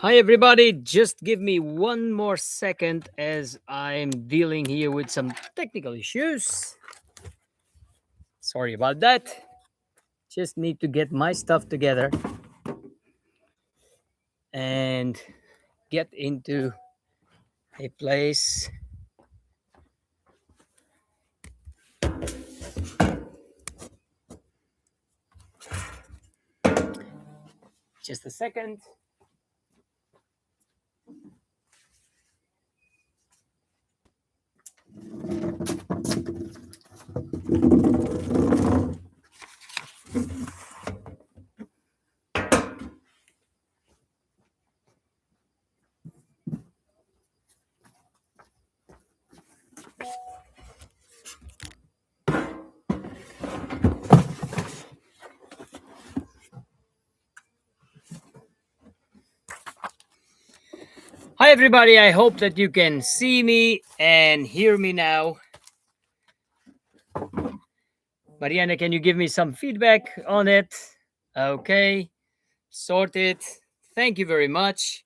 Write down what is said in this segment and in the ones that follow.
Hi, everybody. Just give me one more second as I'm dealing here with some technical issues. Sorry about that. Just need to get my stuff together and get into a place. Just a second. Hi, everybody. I hope that you can see me and hear me now. Mariana, can you give me some feedback on it? Okay, sorted. Thank you very much.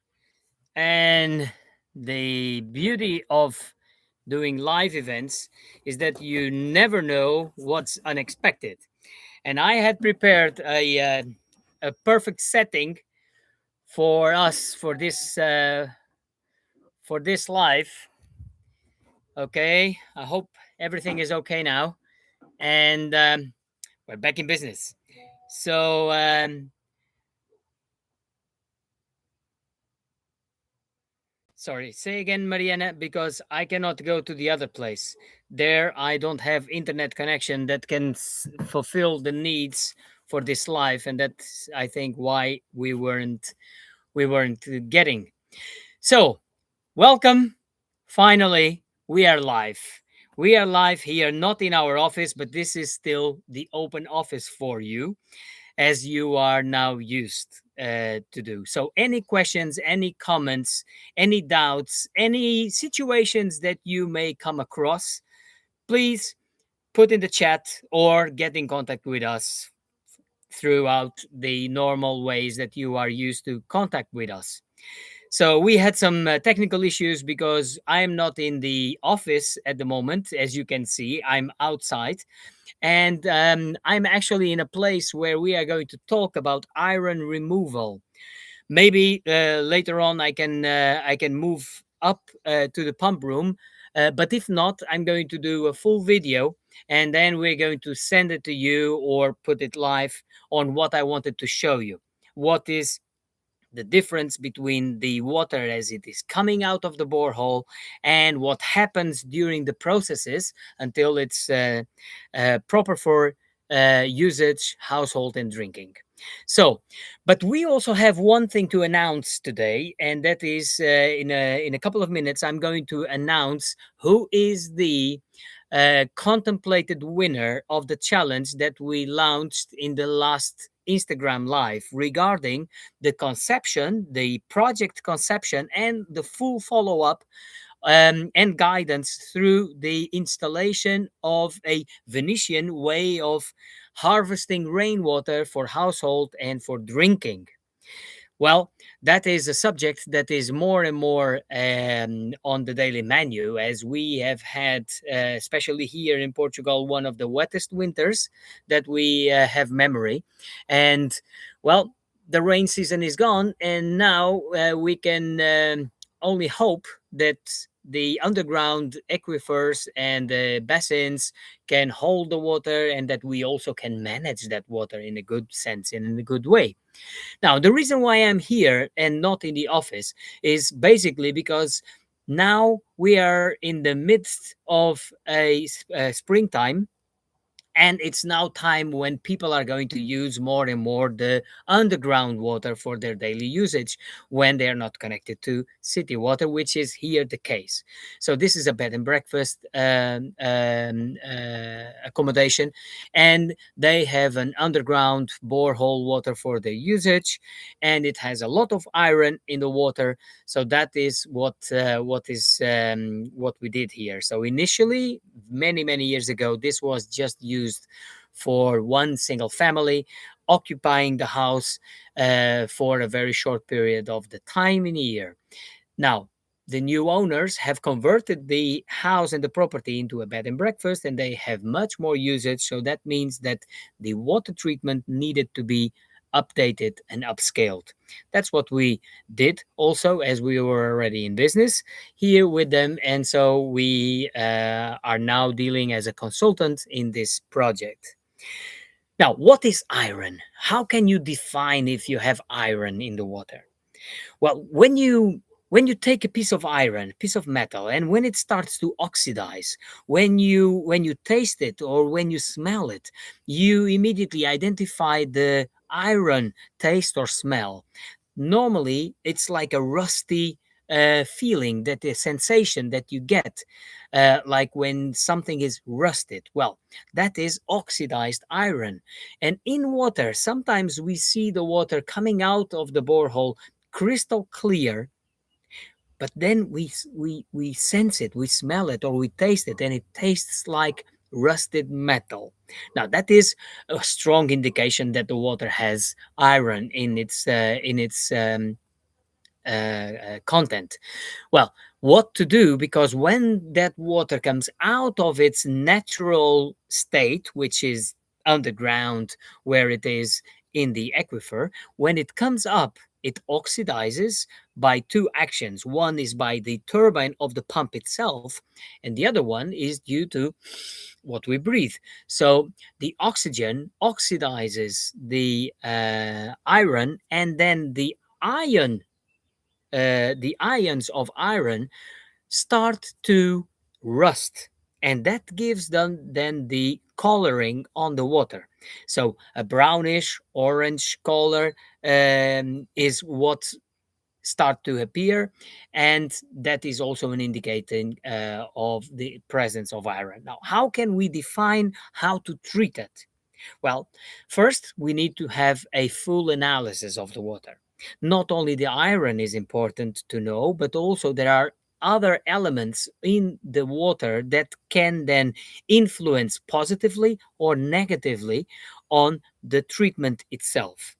And the beauty of doing live events is that you never know what's unexpected. And I had prepared a perfect setting for us for this live. Okay, I hope everything is okay now, and we're back in business. So sorry, say again, Mariana, because I cannot go to the other place. There, I don't have internet connection that can fulfill the needs for this life, and that's I think why we weren't getting. So, welcome. Finally, we are live. We are live here, not in our office, but this is still the open office for you as you are now used to do. So, any questions, any comments, any doubts, any situations that you may come across, please put in the chat or get in contact with us throughout the normal ways that you are used to contact with us. So we had some technical issues because I am not in the office at the moment. As you can see, I'm outside, and I'm actually in a place where we are going to talk about iron removal. Maybe later on I can move up to the pump room, but if not, I'm going to do a full video, and then we're going to send it to you or put it live on what I wanted to show you. What is the difference between the water as it is coming out of the borehole and what happens during the processes until it's proper for usage, household, and drinking. So, but we also have one thing to announce today, and that is in a couple of minutes, I'm going to announce who is the contemplated winner of the challenge that we launched in the last Instagram live regarding the conception, the project conception, and the full follow up and guidance through the installation of a Venetian way of harvesting rainwater for household and for drinking. Well, that is a subject that is more and more on the daily menu as we have had, especially here in Portugal, one of the wettest winters that we have memory. And well, the rain season is gone, and now we can only hope that the underground aquifers and the basins can hold the water and that we also can manage that water in a good sense and in a good way. Now, the reason why I'm here and not in the office is basically because now we are in the midst of a springtime, and it's now time when people are going to use more and more the underground water for their daily usage when they are not connected to city water, which is here the case. So this is a bed and breakfast accommodation, and they have an underground borehole water for their usage, and it has a lot of iron in the water. So that is what we did here. So initially, many years ago, this was just used for one single family occupying the house for a very short period of the time in a year. Now, the new owners have converted the house and the property into a bed and breakfast, and they have much more usage. So that means that the water treatment needed to be updated and upscaled. That's what we did also, as we were already in business here with them. And so we are now dealing as a consultant in this project. Now, what is iron? How can you define if you have iron in the water? Well, when you take a piece of iron, piece of metal, and when it starts to oxidize, when you taste it or when you smell it, you immediately identify the iron taste or smell. Normally, it's like a rusty feeling, that the sensation that you get, like when something is rusted. Well, that is oxidized iron. And in water, sometimes we see the water coming out of the borehole crystal clear, but then we sense it, we smell it, or we taste it, and it tastes like rusted metal. Now that is a strong indication that the water has iron in its content. Well, what to do? Because when that water comes out of its natural state, which is underground, where it is in the aquifer, when it comes up, it oxidizes by two actions. One is by the turbine of the pump itself, and the other one is due to what we breathe. So the oxygen oxidizes the iron, and then the ions of iron start to rust, and that gives them then the coloring on the water. So a brownish orange color is what start to appear, and that is also an indicating of the presence of iron. Now, how can we define how to treat it? Well, first, we need to have a full analysis of the water. Not only the iron is important to know, but also there are other elements in the water that can then influence positively or negatively on the treatment itself.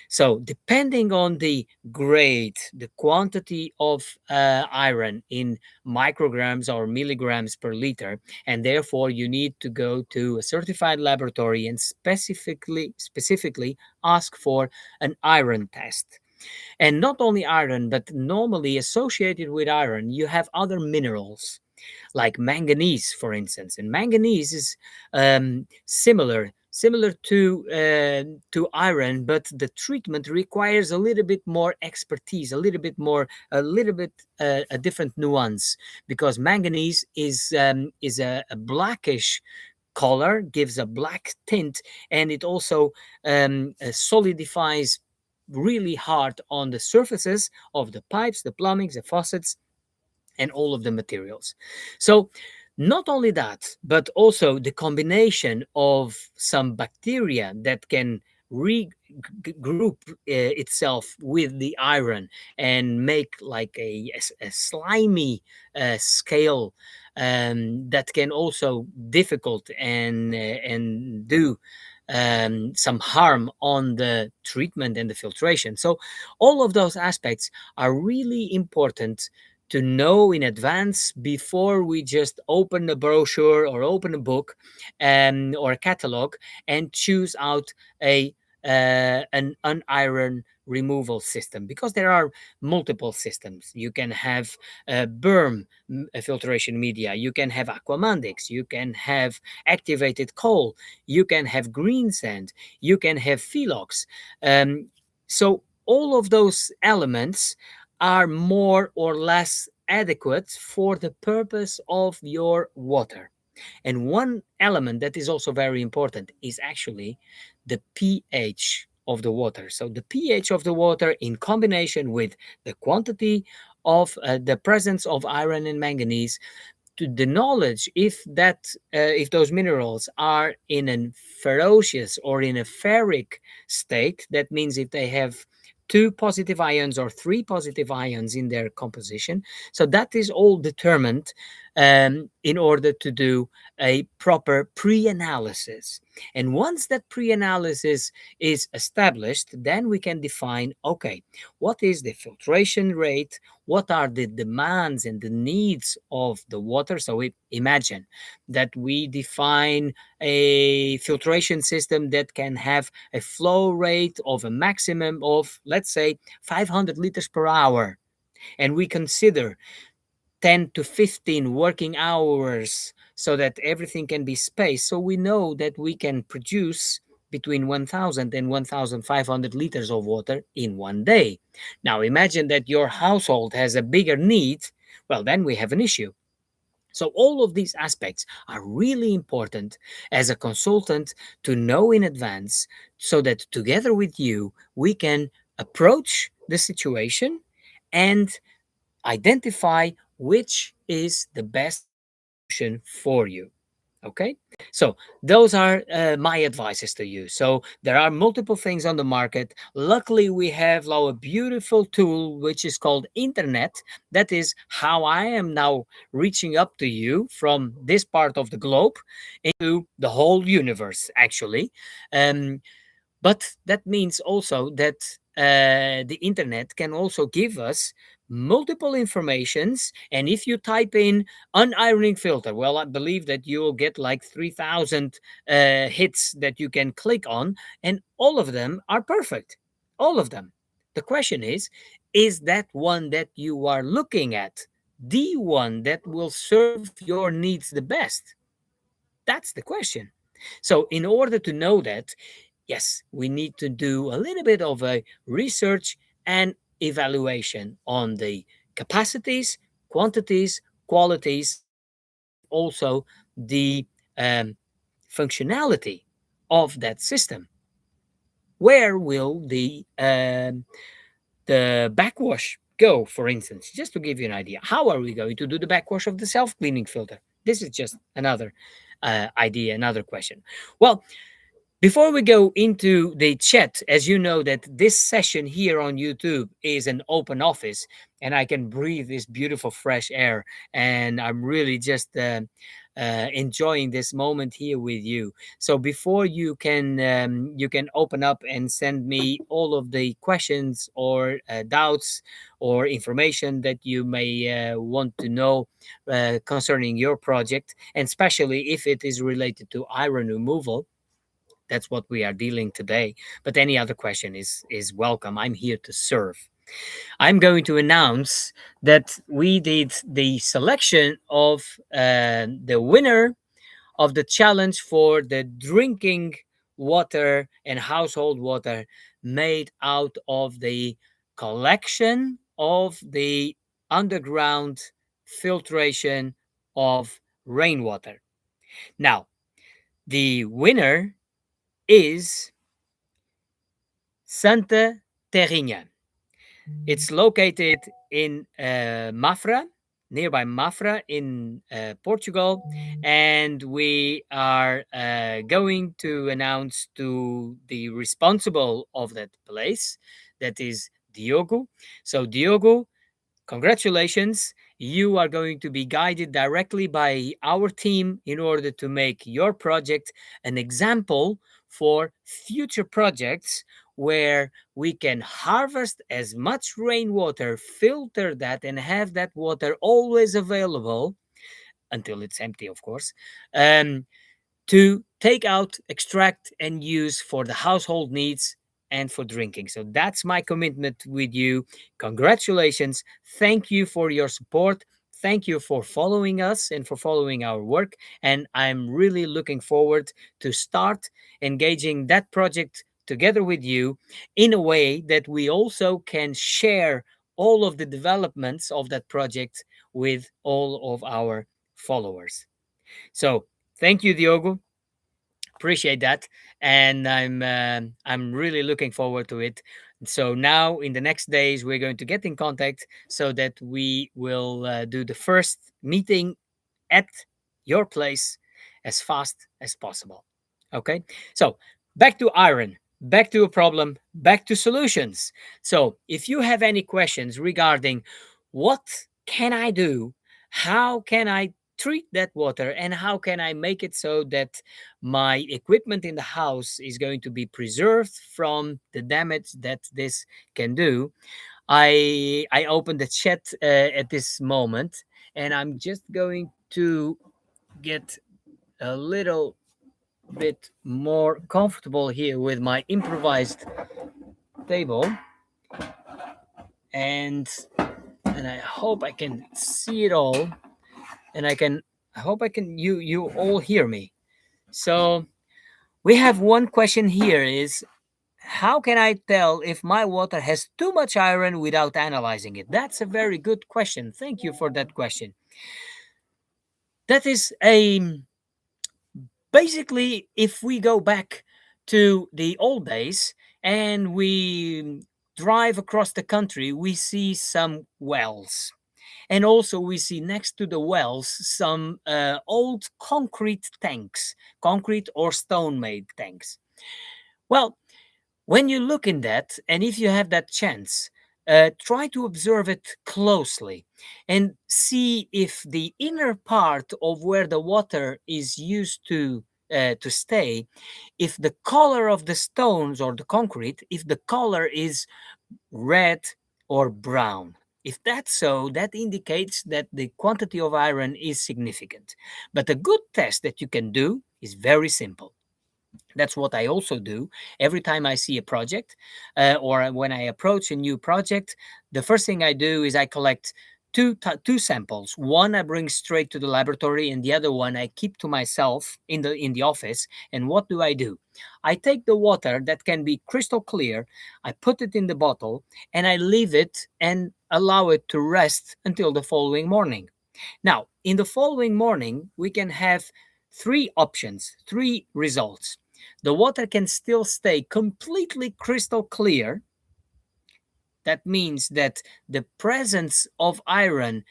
So, depending on the grade, the quantity of iron in micrograms or milligrams per liter, and therefore you need to go to a certified laboratory and specifically ask for an iron test. And not only iron, but normally associated with iron, you have other minerals like manganese, for instance. And manganese is similar to iron, but the treatment requires a little bit more expertise, a little bit a different nuance, because manganese is a blackish color, gives a black tint, and it also solidifies really hard on the surfaces of the pipes, the plumbings, the faucets, and all of the materials. So, not only that, but also the combination of some bacteria that can regroup itself with the iron and make like a slimy scale that can also difficult and do some harm on the treatment and the filtration. So all of those aspects are really important to know in advance before we just open a brochure or open a book or a catalog and choose out an uniron removal system, because there are multiple systems. You can have berm filtration media, you can have aquamandix, you can have activated coal, you can have green sand, you can have Philox. So all of those elements are more or less adequate for the purpose of your water. And one element that is also very important is actually the pH of the water. So the pH of the water, in combination with the quantity of the presence of iron and manganese, to the knowledge if those minerals are in a ferocious or in a ferric state. That means if they have two positive ions or three positive ions in their composition. So that is all determined in order to do a proper pre-analysis. And once that pre-analysis is established, then we can define, okay, what is the filtration rate? What are the demands and the needs of the water? So we imagine that we define a filtration system that can have a flow rate of a maximum of, let's say, 500 liters per hour. And we consider 10 to 15 working hours so that everything can be spaced. So we know that we can produce between 1000 and 1500 liters of water in one day. Now imagine that your household has a bigger need. Well, then we have an issue. So all of these aspects are really important as a consultant to know in advance so that together with you, we can approach the situation and identify which is the best solution for you. Okay, so those are my advices to you. So there are multiple things on the market. Luckily, we have our beautiful tool, which is called internet. That is how I am now reaching up to you from this part of the globe into the whole universe, actually. Um, but that means also that the internet can also give us multiple informations. And if you type in unironing filter, well, I believe that you will get like 3,000 hits that you can click on, and all of them are perfect. All of them. The question is that one that you are looking at the one that will serve your needs the best? That's the question. So, in order to know that, yes, we need to do a little bit of a research and evaluation on the capacities, quantities, qualities, and also the um, functionality of that system. Where will the backwash go, for instance? Just to give you an idea, how are we going to do the backwash of the self-cleaning filter? This is just another idea, another question. Well, before we go into the chat, as you know that this session here on YouTube is an open office and I can breathe this beautiful fresh air, and I'm really just enjoying this moment here with you. So before you can open up and send me all of the questions or doubts or information that you may want to know concerning your project, and especially if it is related to iron removal. That's what we are dealing today. But any other question is welcome. I'm here to serve. I'm going to announce that we did the selection of the winner of the challenge for the drinking water and household water made out of the collection of the underground filtration of rainwater. Now, the winner is Santa Terrinha. It's located in Mafra, nearby Mafra in Portugal, and we are going to announce to the responsible of that place, that is Diogo. So, Diogo, congratulations. You are going to be guided directly by our team in order to make your project an example for future projects where we can harvest as much rainwater, filter that, and have that water always available until it's empty, of course, um, to take out, extract, and use for the household needs and for drinking. So that's my commitment with you. Congratulations. Thank you for your support. Thank you for following us and for following our work. And I'm really looking forward to start engaging that project together with you in a way that we also can share all of the developments of that project with all of our followers. So thank you, Diogo. Appreciate that, and I'm really looking forward to it. So now in the next days we're going to get in contact so that we will do the first meeting at your place as fast as possible. Okay, so back to iron, back to a problem, back to solutions. So if you have any questions regarding what can I do, how can I treat that water and how can I make it so that my equipment in the house is going to be preserved from the damage that this can do. I opened the chat at this moment, and I'm just going to get a little bit more comfortable here with my improvised table, and I hope I can see it all, and I hope I can you all hear me. So we have one question here: is how can I tell if my water has too much iron without analyzing it? That's a very good question. Thank you for that question. That is a basically, if we go back to the old days and we drive across the country, we see some wells. And also, we see next to the wells some old concrete tanks, concrete or stone made tanks. Well, when you look in that, and if you have that chance, try to observe it closely and see if the inner part of where the water is used to stay, if the color of the stones or the concrete, if the color is red or brown. If that's so, that indicates that the quantity of iron is significant. But a good test that you can do is very simple. That's what I also do every time I see a project, or when I approach a new project. The first thing I do is I collect two samples. One I bring straight to the laboratory, and the other one I keep to myself in the office. And what do? I take the water that can be crystal clear, I put it in the bottle, and I leave it and allow it to rest until the following morning. Now, in the following morning, we can have three options, three results. The water can still stay completely crystal clear. That means that the presence of iron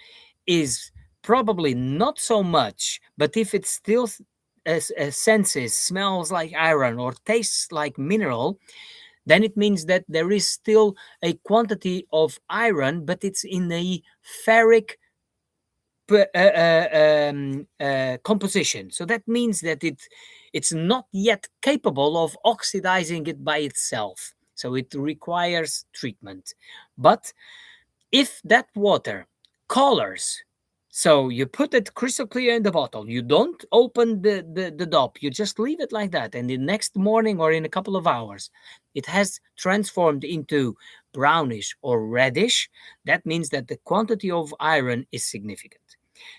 is probably not so much, but if it still senses, smells like iron or tastes like mineral, then it means that there is still a quantity of iron, but it's in a ferric composition. So that means that it's not yet capable of oxidizing it by itself. So it requires treatment. But if that water colors, so you put it crystal clear in the bottle, you don't open the top, you just leave it like that, and the next morning or in a couple of hours it has transformed into brownish or reddish. That means that the quantity of iron is significant.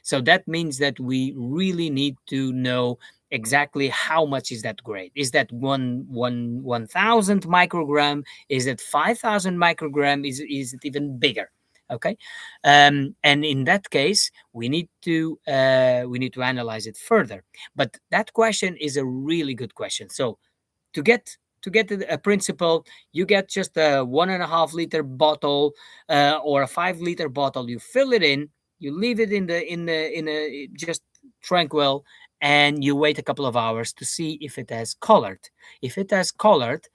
So that means that we really need to know exactly how much is that grade. Is that 1,000 microgram? Is it 5,000 microgram? Is it even bigger? Okay, and in that case, we need to analyze it further. But that question is a really good question. So to get a principle, you get just a 1.5 liter bottle or a 5 liter bottle. You fill it in, you leave it in a just tranquil, and you wait a couple of hours to see if it has colored. If it has colored,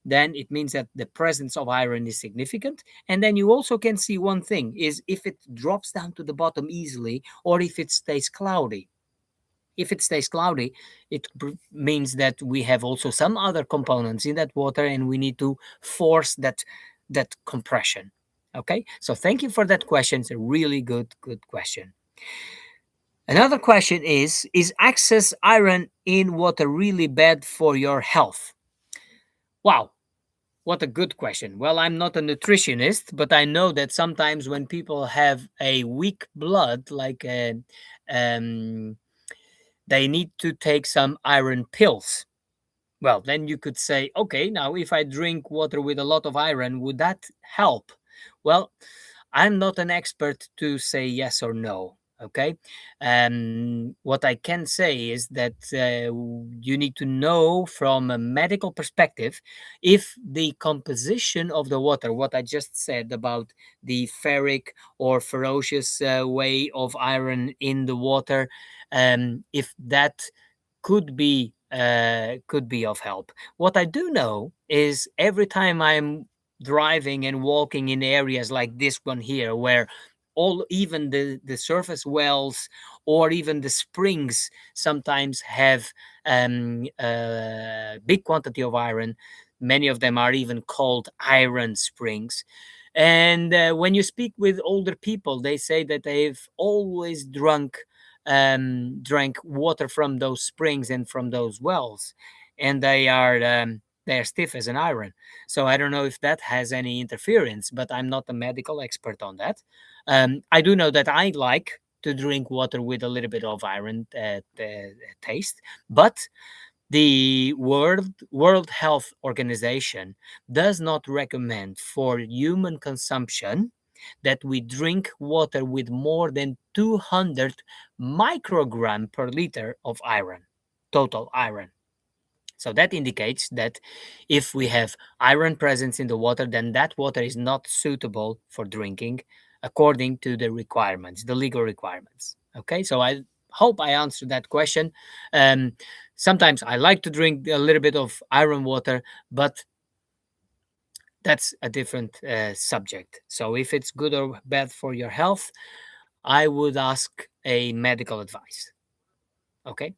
then it means that the presence of iron is significant. And then you also can see one thing is if it drops down to the bottom easily or if it stays cloudy. If it stays cloudy, it means that we have also some other components in that water and we need to force that compression. Okay, so thank you for that question. It's a really good question. Another question is excess iron in water really bad for your health? Wow, what a good question. Well, I'm not a nutritionist, but I know that sometimes when people have a weak blood, like um, they need to take some iron pills. Well, then you could say, okay, now if I drink water with a lot of iron, would that help? Well, I'm not an expert to say yes or no. Okay. What I can say is that you need to know from a medical perspective if the composition of the water, what I just said about the ferric or ferocious way of iron in the water, if that could be of help. What I do know is every time I'm driving and walking in areas like this one here, where all, even the surface wells or even the springs sometimes have a big quantity of iron. Many of them are even called iron springs. And when you speak with older people, they say that they've always drank water from those springs and from those wells, and they are stiff as an iron. So I don't know if that has any interference, but I'm not a medical expert on that. I do know that I like to drink water with a little bit of iron taste, but the World Health Organization does not recommend for human consumption that we drink water with more than 200 microgram per liter of iron, total iron. So that indicates that if we have iron presence in the water, then that water is not suitable for drinking according to the requirements, the legal requirements. Okay, so I hope I answered that question. Um, Sometimes I like to drink a little bit of iron water, but that's a different subject. So if it's good or bad for your health, I would ask a medical advice. Okay.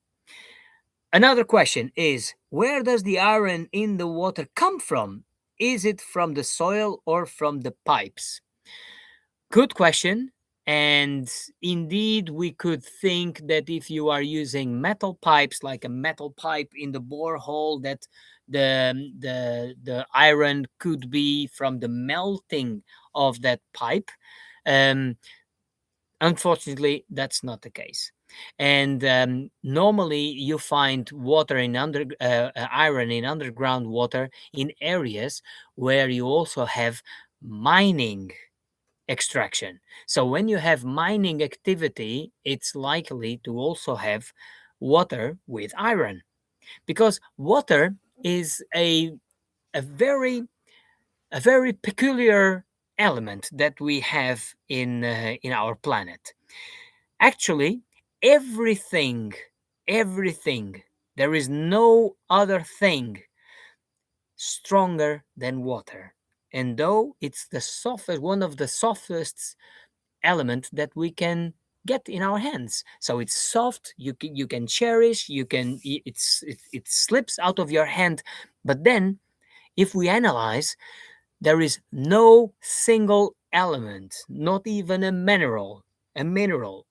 Another question is, where does the iron in the water come from? Is it from the soil or from the pipes? Good question. And indeed, we could think that if you are using metal pipes, like a metal pipe in the borehole, that the iron could be from the melting of that pipe. Um, Unfortunately, that's not the case. And normally, you find water in iron in underground water in areas where you also have mining extraction. So when you have mining activity, it's likely to also have water with iron, because water is a very a very peculiar element that we have in our planet. Actually, everything, everything, there is no other thing stronger than water. And though it's the softest, one of the softest element that we can get in our hands. So it's soft, you can cherish, it slips out of your hand. But then if we analyze, there is no single element, not even a mineral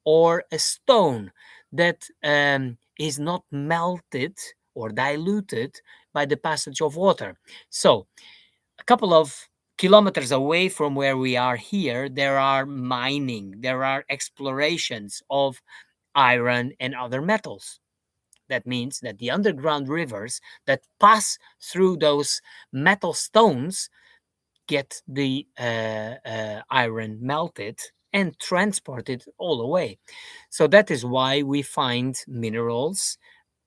or a stone that is not melted or diluted by the passage of water. So a couple of kilometers away from where we are here, there are mining, there are explorations of iron and other metals. That means that the underground rivers that pass through those metal stones get the iron melted and transported all away. So that is why we find minerals,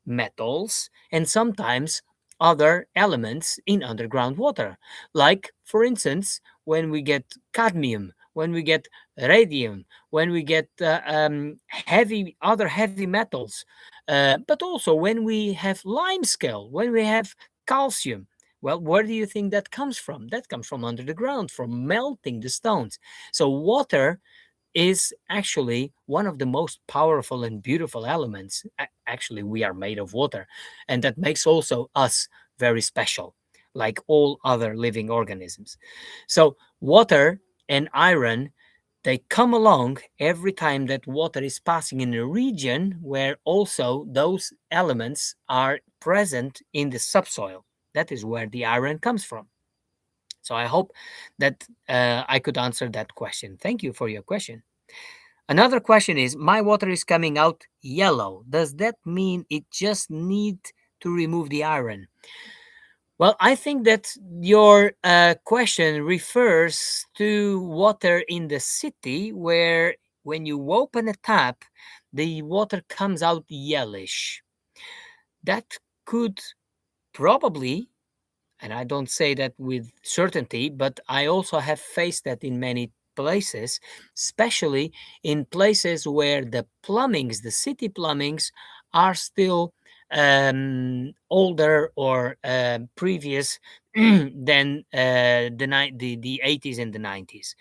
metals, and sometimes other elements in underground water. Like, for instance, when we get cadmium, when we get radium, when we get other heavy metals, but also when we have limescale, when we have calcium. Well, where do you think that comes from? That comes from under the ground, from melting the stones. So water is actually one of the most powerful and beautiful elements. Actually, we are made of water, and that makes also us very special, like all other living organisms. So, water and iron, they come along every time that water is passing in a region where also those elements are present in the subsoil. That is where the iron comes from. So I hope that I could answer that question. Thank you for your question. Another question is, my water is coming out yellow. Does that mean it just need to remove the iron? Well, I think that your question refers to water in the city where when you open a tap, the water comes out yellowish. That could probably, and I don't say that with certainty, but I also have faced that in many places, especially in places where the plumbings, the city plumbings, are still older or previous than the 80s and the 90s.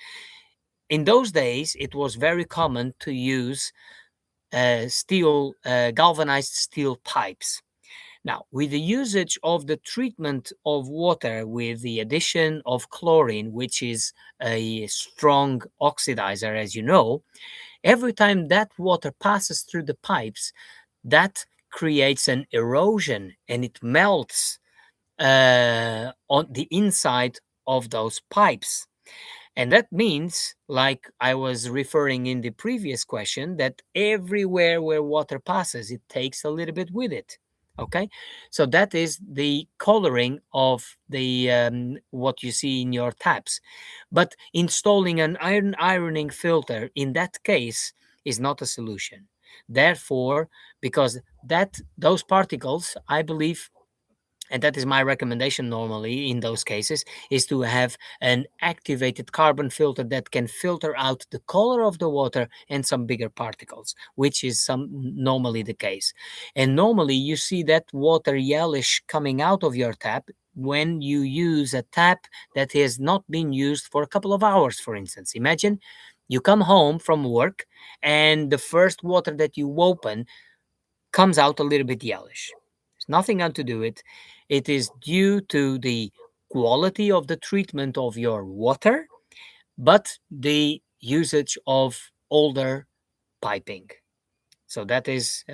in those days, it was very common to use steel, galvanized steel pipes. Now, with the usage of the treatment of water with the addition of chlorine, which is a strong oxidizer, as you know, every time that water passes through the pipes, that creates an erosion and it melts on the inside of those pipes. And that means, like I was referring in the previous question, that everywhere where water passes, it takes a little bit with it. Okay, so that is the coloring of the what you see in your taps. But installing an ironing filter in that case is not a solution. Therefore, because that those particles, I believe, and that is my recommendation normally in those cases, is to have an activated carbon filter that can filter out the color of the water and some bigger particles, which is some normally the case. And normally you see that water yellowish coming out of your tap when you use a tap that has not been used for a couple of hours. For instance, imagine you come home from work and the first water that you open comes out a little bit yellowish. There's nothing else to do it. It is due to the quality of the treatment of your water, but the usage of older piping. So that is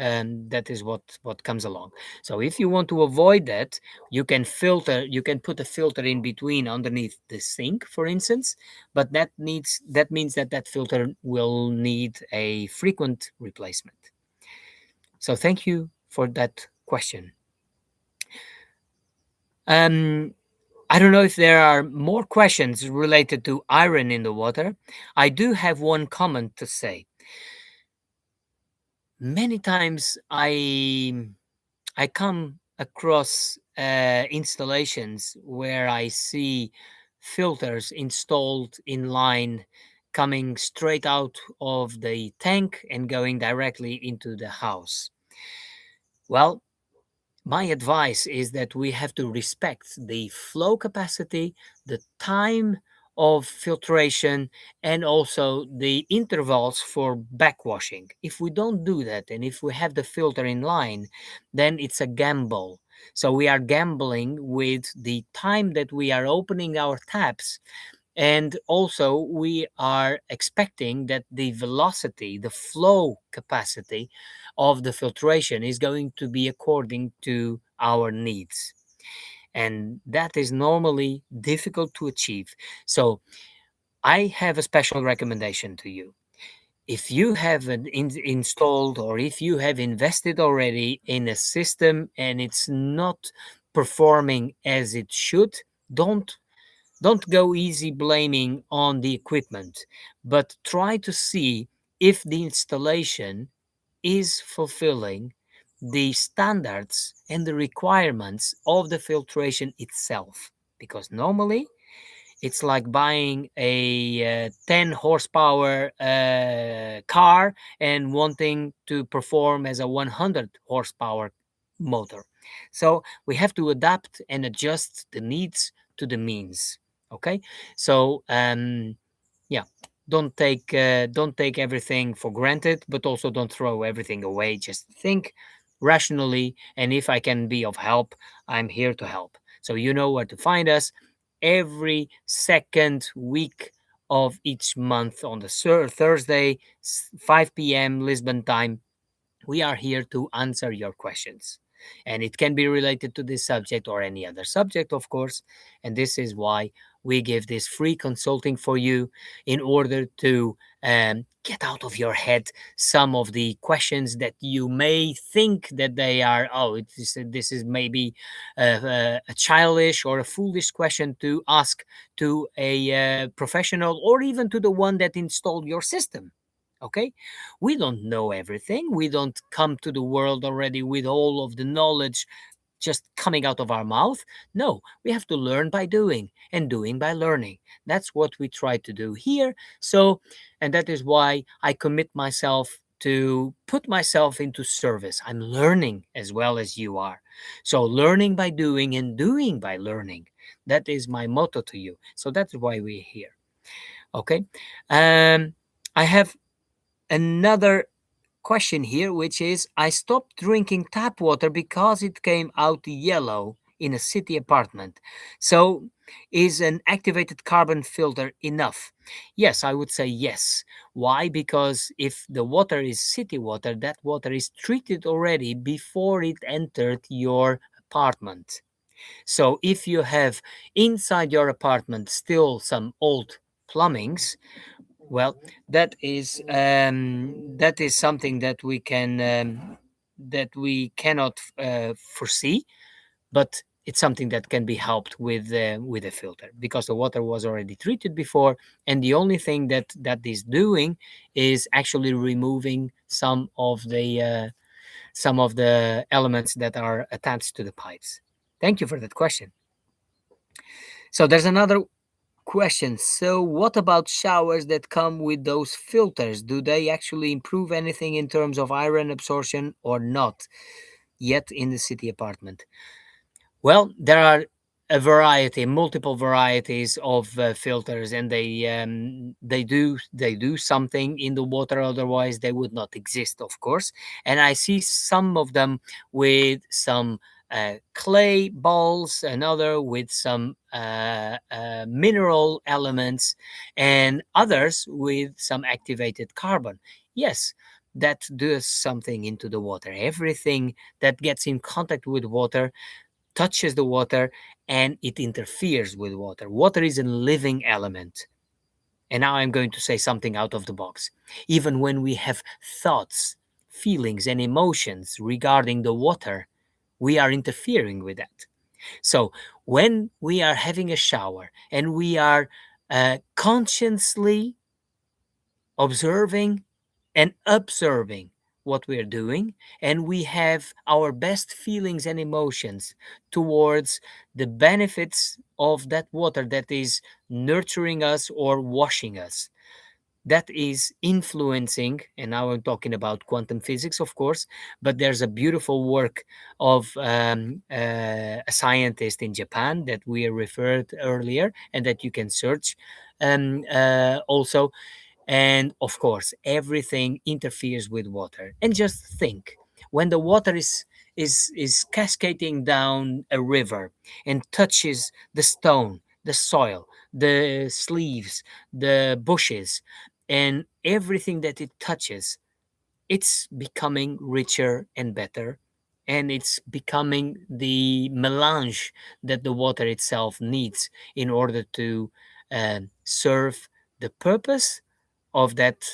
what comes along. So if you want to avoid that, you can filter. You can put a filter in between underneath the sink, for instance. But that means that that filter will need a frequent replacement. So thank you for that question. Um, I don't know if there are more questions related to iron in the water. I do have one comment to say. Many times I come across installations where I see filters installed in line coming straight out of the tank and going directly into the house. Well, my advice is that we have to respect the flow capacity, the time of filtration, and also the intervals for backwashing. If we don't do that, and if we have the filter in line, then it's a gamble. So we are gambling with the time that we are opening our taps, and also we are expecting that the velocity, the flow capacity of the filtration is going to be according to our needs. And that is normally difficult to achieve. So I have a special recommendation to you. If you have installed, or if you have invested already in a system and it's not performing as it should, don't don't go easy blaming on the equipment, but try to see if the installation is fulfilling the standards and the requirements of the filtration itself. Because normally it's like buying a 10 horsepower car and wanting to perform as a 100 horsepower motor. So we have to adapt and adjust the needs to the means. Okay, so yeah, don't take everything for granted, but also don't throw everything away. Just think rationally, and if I can be of help, I'm here to help. So you know where to find us every second week of each month on the Thursday, 5 p.m. Lisbon time. We are here to answer your questions. And it can be related to this subject or any other subject, of course. And this is why we give this free consulting for you in order to get out of your head some of the questions that you may think that they are, oh, this is maybe a childish or a foolish question to ask to a professional or even to the one that installed your system. Okay, we don't know everything. We don't come to the world already with all of the knowledge just coming out of our mouth. No, we have to learn by doing and doing by learning. That's what we try to do here. So, and that is why I commit myself to put myself into service. I'm learning as well as you are. So, learning by doing and doing by learning. That is my motto to you. So, that's why we're here. Okay. Um, I have another question here, which is I stopped drinking tap water because it came out yellow in a city apartment. So, is an activated carbon filter enough? Yes, I would say yes. Why? Because if the water is city water, that water is treated already before it entered your apartment. So, if you have inside your apartment still some old plumbings, well, that is something that we cannot foresee, but it's something that can be helped with a filter because the water was already treated before, and the only thing that is doing is actually removing some of the elements that are attached to the pipes. Thank you for that question. So there's another question. So, what about showers that come with those filters? Do they actually improve anything in terms of iron absorption or not yet in the city apartment? Well, there are a variety, multiple varieties of filters, and they do something in the water. Otherwise, they would not exist, of course. And I see some of them with some clay balls, another with some mineral elements, and others with some activated carbon. Yes, that does something into the water. Everything that gets in contact with water touches the water and it interferes with water. Water is a living element. And now I'm going to say something out of the box. Even when we have thoughts, feelings, and emotions regarding the water, we are interfering with that. So when we are having a shower and we are consciously observing and observing what we're doing, and we have our best feelings and emotions towards the benefits of that water that is nurturing us or washing us, that is influencing. And now I'm talking about quantum physics, of course, but there's a beautiful work of a scientist in Japan that we referred earlier and that you can search also. And of course, everything interferes with water. And just think, when the water is cascading down a river and touches the stone, the soil, the sleeves, the bushes, and everything that it touches, it's becoming richer and better. And it's becoming the melange that the water itself needs in order to serve the purpose of that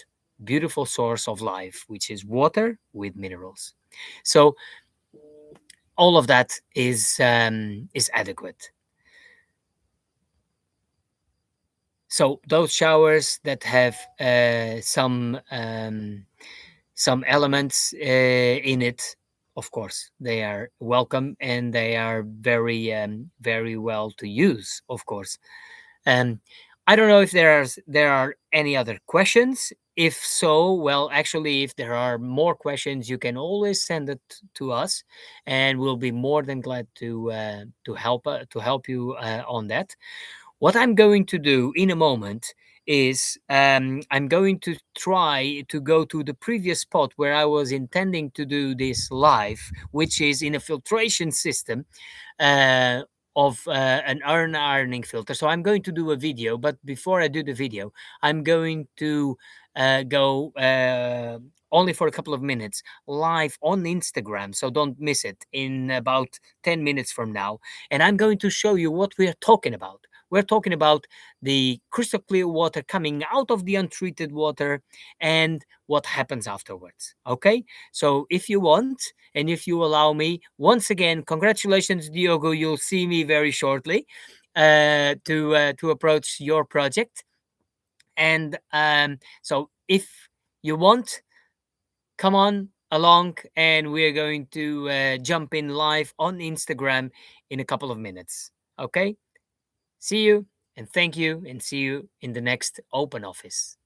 beautiful source of life, which is water with minerals. So all of that is adequate. So those showers that have some elements in it, of course, they are welcome and they are very well to use, of course. Um, I don't know if there are any other questions. If so, well, actually, if there are more questions, you can always send it to us, and we'll be more than glad to help you on that. What I'm going to do in a moment is I'm going to try to go to the previous spot where I was intending to do this live, which is in a filtration system uh, of an ironing filter. So I'm going to do a video, but before I do the video, I'm going to go only for a couple of minutes live on Instagram. So don't miss it in about 10 minutes from now. And I'm going to show you what we are talking about. We're talking about the crystal clear water coming out of the untreated water and what happens afterwards. Okay? So if you want, and if you allow me, once again, congratulations, Diogo. You'll see me very shortly to approach your project. And so if you want, come on along, and we're going to jump in live on Instagram in a couple of minutes. Okay? See you and thank you, and see you in the next open office.